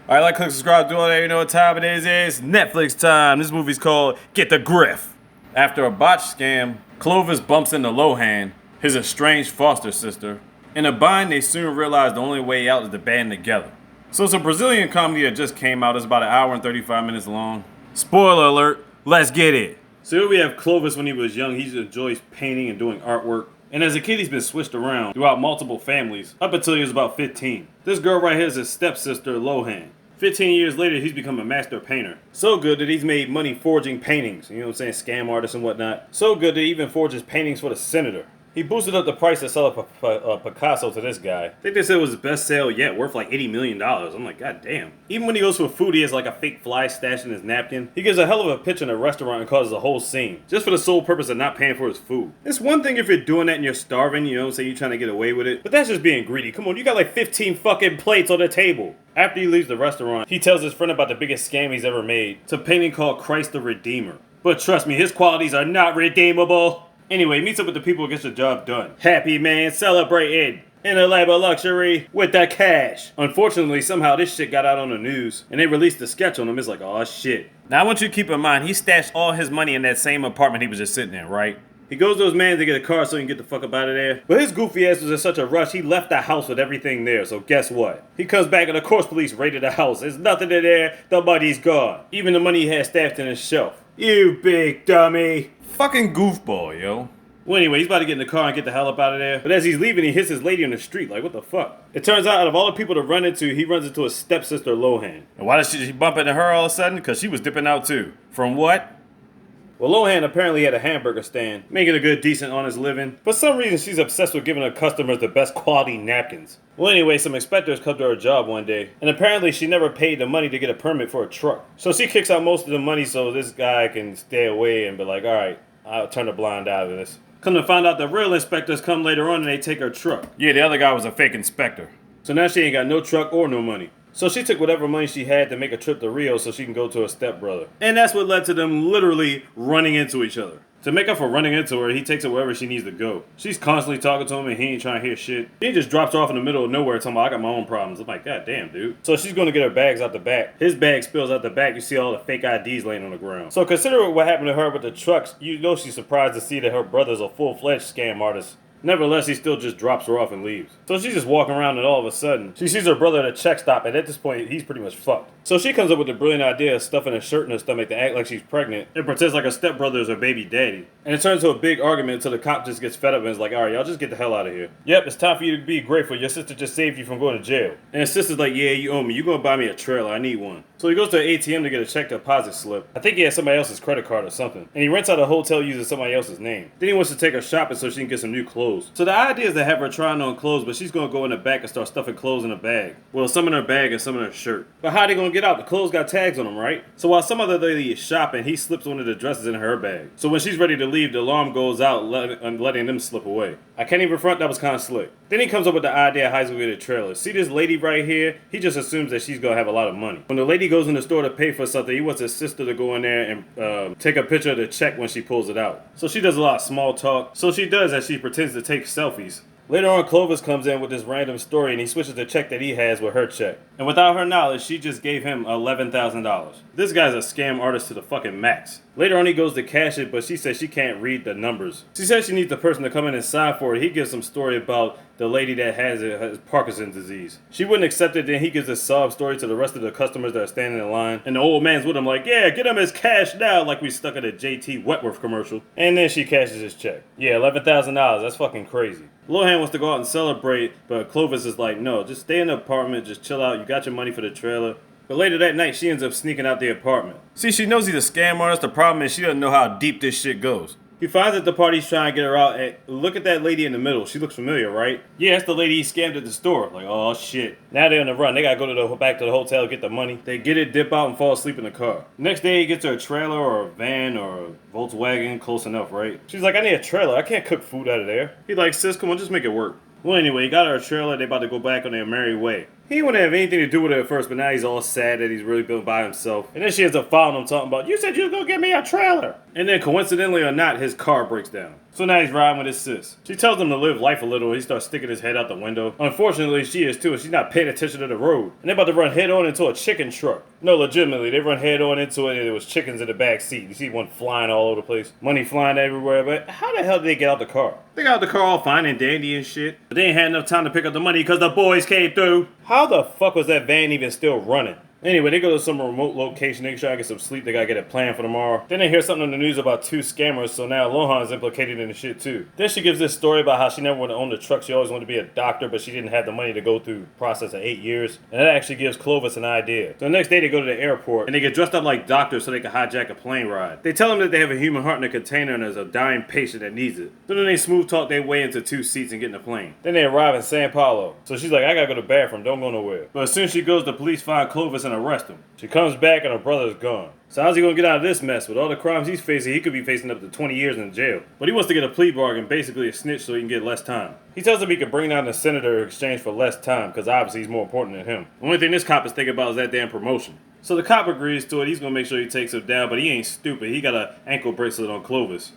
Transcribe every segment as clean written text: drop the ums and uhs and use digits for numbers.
Alright, like, click, subscribe, do all that. You know what time it is. It's Netflix time. This movie's called Get the Grift. After a botched scam, Clovis bumps into Lohane, his estranged foster sister. In a bind, they soon realize the only way out is to band together. So it's a Brazilian comedy that just came out. It's about an hour and 35 minutes long. Spoiler alert, let's get it. So here we have Clovis when he was young. He enjoys painting and doing artwork. And as a kid, he's been switched around throughout multiple families, up until he was about 15. This girl right here is his stepsister, Lohane. 15 years later, he's become a master painter. So good that he's made money forging paintings, you know what I'm saying, scam artists and whatnot. So good that he even forges paintings for the senator. He boosted up the price to sell a Picasso to this guy. I think they said it was his best sale yet, worth like $80 million. I'm like, god damn. Even when he goes for food, he has like a fake fly stashed in his napkin. He gives a hell of a pitch in a restaurant and causes a whole scene, just for the sole purpose of not paying for his food. It's one thing if you're doing that and you're starving, you know what I'm saying, you're trying to get away with it. But that's just being greedy. Come on, you got like 15 fucking plates on the table. After he leaves the restaurant, he tells his friend about the biggest scam he's ever made. It's a painting called Christ the Redeemer. But trust me, his qualities are not redeemable. Anyway, he meets up with the people who gets the job done. Happy man celebrating in a lab of luxury with the cash. Unfortunately, somehow this shit got out on the news and they released the sketch on him. It's like, oh shit. Now I want you to keep in mind, he stashed all his money in that same apartment he was just sitting in, right? He goes to his man to get a car so he can get the fuck up out of there. But his goofy ass was in such a rush, he left the house with everything there. So guess what? He comes back and the course police raided the house. There's nothing in there. The money's gone. Even the money he had stashed in his shelf. You big dummy. Fucking goofball, yo. Well, anyway, he's about to get in the car and get the hell up out of there. But as he's leaving, he hits his lady on the street. Like, what the fuck? It turns out of all the people to run into, he runs into his stepsister, Lohane. And why did she bump into her all of a sudden? Because she was dipping out too. From what? Well, Lohane apparently had a hamburger stand, making a good, decent, honest living. For some reason, she's obsessed with giving her customers the best quality napkins. Well, anyway, some inspectors come to her job one day, and apparently she never paid the money to get a permit for a truck. So she kicks out most of the money so this guy can stay away and be like, alright, I'll turn a blind eye to this. Come to find out the real inspectors come later on and they take her truck. Yeah, the other guy was a fake inspector. So now she ain't got no truck or no money. So she took whatever money she had to make a trip to Rio so she can go to her stepbrother. And that's what led to them literally running into each other. To make up for running into her, he takes her wherever she needs to go. She's constantly talking to him and he ain't trying to hear shit. He just drops her off in the middle of nowhere talking about, I got my own problems. I'm like, god damn, dude. So she's going to get her bags out the back. His bag spills out the back. You see all the fake IDs laying on the ground. So consider what happened to her with the trucks. You know she's surprised to see that her brother's a full-fledged scam artist. Nevertheless, he still just drops her off and leaves. So she's just walking around and all of a sudden, she sees her brother at a check stop and at this point, he's pretty much fucked. So she comes up with the brilliant idea of stuffing a shirt in her stomach to act like she's pregnant and pretends like her stepbrother is her baby daddy. And it turns to a big argument until the cop just gets fed up and is like, alright, y'all just get the hell out of here. Yep, it's time for you to be grateful. Your sister just saved you from going to jail. And his sister's like, yeah, you owe me. You gonna buy me a trailer. I need one. So he goes to an ATM to get a check deposit slip. I think he has somebody else's credit card or something. And he rents out a hotel using somebody else's name. Then he wants to take her shopping so she can get some new clothes. So the idea is to have her trying on clothes, but she's gonna go in the back and start stuffing clothes in a bag. Well, some in her bag and some in her shirt. But how are they gonna get out? The clothes got tags on them, right? So while some other lady is shopping, he slips one of the dresses in her bag. So when she's ready to leave, the alarm goes out, letting them slip away. I can't even front, that was kind of slick. Then he comes up with the idea of how he's gonna get a trailer. See this lady right here? He just assumes that she's gonna have a lot of money. When the lady goes in the store to pay for something, he wants his sister to go in there and take a picture of the check when she pulls it out. So she does a lot of small talk. So she does as she pretends to take selfies. Later on, Clovis comes in with this random story and he switches the check that he has with her check. And without her knowledge, she just gave him $11,000. This guy's a scam artist to the fucking max. Later on, he goes to cash it, but she says she can't read the numbers. She says she needs the person to come in and sign for it. He gives some story about the lady that has Parkinson's disease. She wouldn't accept it, then he gives a sob story to the rest of the customers that are standing in line. And the old man's with him like, yeah, get him his cash now, like we stuck at a JT Wentworth commercial. And then she cashes his check. Yeah, $11,000, that's fucking crazy. Lohane wants to go out and celebrate, but Clovis is like, no, just stay in the apartment, just chill out, you got your money for the trailer. But later that night, she ends up sneaking out the apartment. See, she knows he's a scam artist. The problem is she doesn't know how deep this shit goes. He finds at the party he's trying to get her out, and look at that lady in the middle. She looks familiar, right? Yeah, that's the lady he scammed at the store. Like, oh shit. Now they're on the run. They gotta go to back to the hotel, get the money. They get it, dip out, and fall asleep in the car. Next day, he gets her a trailer or a van or a Volkswagen, close enough, right? She's like, I need a trailer. I can't cook food out of there. He's like, sis, come on, just make it work. Well, anyway, he got her a trailer. They about to go back on their merry way. He wouldn't have anything to do with it at first, but now he's all sad that he's really built by himself. And then she ends up following him talking about, you said you was gonna get me a trailer. And then coincidentally or not, his car breaks down. So now he's riding with his sis. She tells him to live life a little. He starts sticking his head out the window. Unfortunately, she is too, and she's not paying attention to the road. And they're about to run head on into a chicken truck. No, legitimately, they run head on into it, and there was chickens in the back seat. You see one flying all over the place, money flying everywhere. But how the hell did they get out the car? They got out the car all fine and dandy and shit. But they ain't had enough time to pick up the money because the boys came through. How the fuck was that van even still running? Anyway, they go to some remote location, they try to get some sleep, they gotta get it planned for tomorrow. Then they hear something on the news about 2 scammers, so now Lohane's implicated in the shit too. Then she gives this story about how she never wanted to own the truck, she always wanted to be a doctor, but she didn't have the money to go through the process of 8 years. And that actually gives Clovis an idea. So the next day they go to the airport, and they get dressed up like doctors so they can hijack a plane ride. They tell them that they have a human heart in a container and there's a dying patient that needs it. So then they smooth talk their way into 2 seats and get in the plane. Then they arrive in Sao Paulo. So she's like, I gotta go to the bathroom, don't go nowhere. But as soon as she goes, the police find Clovis and arrest him. She comes back and her brother's gone. So how's he gonna get out of this mess? With all the crimes he's facing, he could be facing up to 20 years in jail. But he wants to get a plea bargain, basically a snitch so he can get less time. He tells him he could bring down the senator in exchange for less time, because obviously he's more important than him. The only thing this cop is thinking about is that damn promotion. So the cop agrees to it, he's gonna make sure he takes him down, but he ain't stupid. He got an ankle bracelet on Clovis.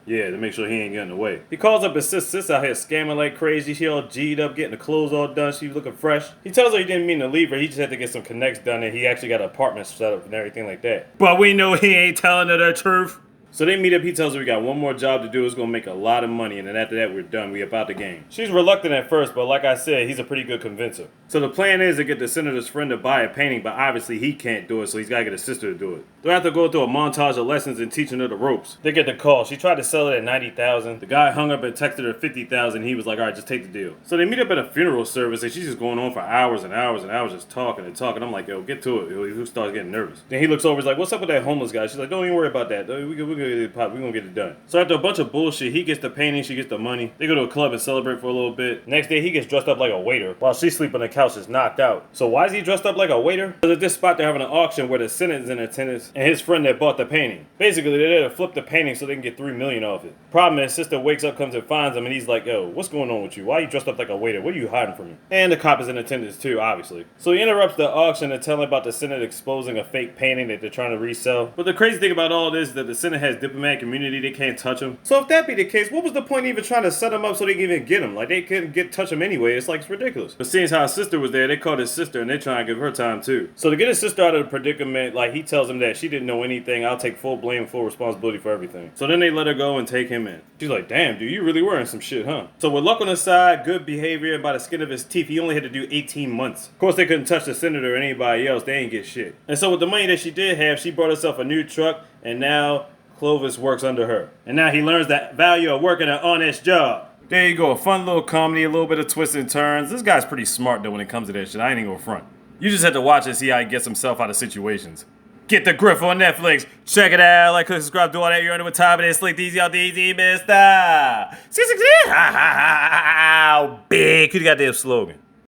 Yeah, to make sure he ain't getting away. He calls up his sis out here scamming like crazy. She all G'd up, getting the clothes all done. She looking fresh. He tells her he didn't mean to leave her. He just had to get some connects done, and he actually got an apartment set up and everything like that. But we know he ain't telling her the truth. So they meet up, he tells her we got one more job to do, it's gonna make a lot of money, and then after that we're done, we about the game. She's reluctant at first, but like I said, he's a pretty good convincer. So the plan is to get the senator's friend to buy a painting, but obviously he can't do it, so he's gotta get his sister to do it. They'll have to go through a montage of lessons and teaching her the ropes. They get the call, she tried to sell it at $90,000. The guy hung up and texted her $50,000, he was like, alright, just take the deal. So they meet up at a funeral service, and she's just going on for hours and hours and hours just talking and talking. I'm like, yo, get to it. Who starts getting nervous? Then he looks over, he's like, what's up with that homeless guy? She's like, don't even worry about that. We're gonna get it done. So after a bunch of bullshit, he gets the painting, she gets the money. They go to a club and celebrate for a little bit. Next day, he gets dressed up like a waiter while she's sleeping on the couch, just knocked out. So why is he dressed up like a waiter? Because at this spot, they're having an auction where the Senate's in attendance and his friend that bought the painting. Basically, they're there to flip the painting so they can get $3 million off it. Problem is, his sister wakes up, comes and finds him, and he's like, yo, what's going on with you? Why are you dressed up like a waiter? What are you hiding from me? And the cop is in attendance too, obviously. So he interrupts the auction and tells him about the Senate exposing a fake painting that they're trying to resell. But the crazy thing about all this is that the Senate has diplomatic immunity, they can't touch him. So if that be the case, what was the point even trying to set him up so they can even get him? Like, they couldn't touch him anyway. It's like, it's ridiculous. But seeing as how his sister was there, they called his sister and they're trying to give her time too. So to get his sister out of the predicament, like, he tells him that she didn't know anything. I'll take full blame, full responsibility for everything. So then they let her go and take him in. She's like, damn, dude, you really were in some shit, huh? So with luck on his side, good behavior, and by the skin of his teeth, he only had to do 18 months. Of course, they couldn't touch the senator or anybody else. They ain't get shit. And so with the money that she did have, she bought herself a new truck, and now Clovis works under her. And now he learns the value of working an honest job. There you go, a fun little comedy, a little bit of twists and turns. This guy's pretty smart though when it comes to that shit. I ain't even gonna front. You just have to watch and see how he gets himself out of situations. Get the Grift on Netflix. Check it out. Like, click, subscribe, do all that. You're under what time it is. Slick, easy, out easy, mister. Big. Who's the goddamn slogan?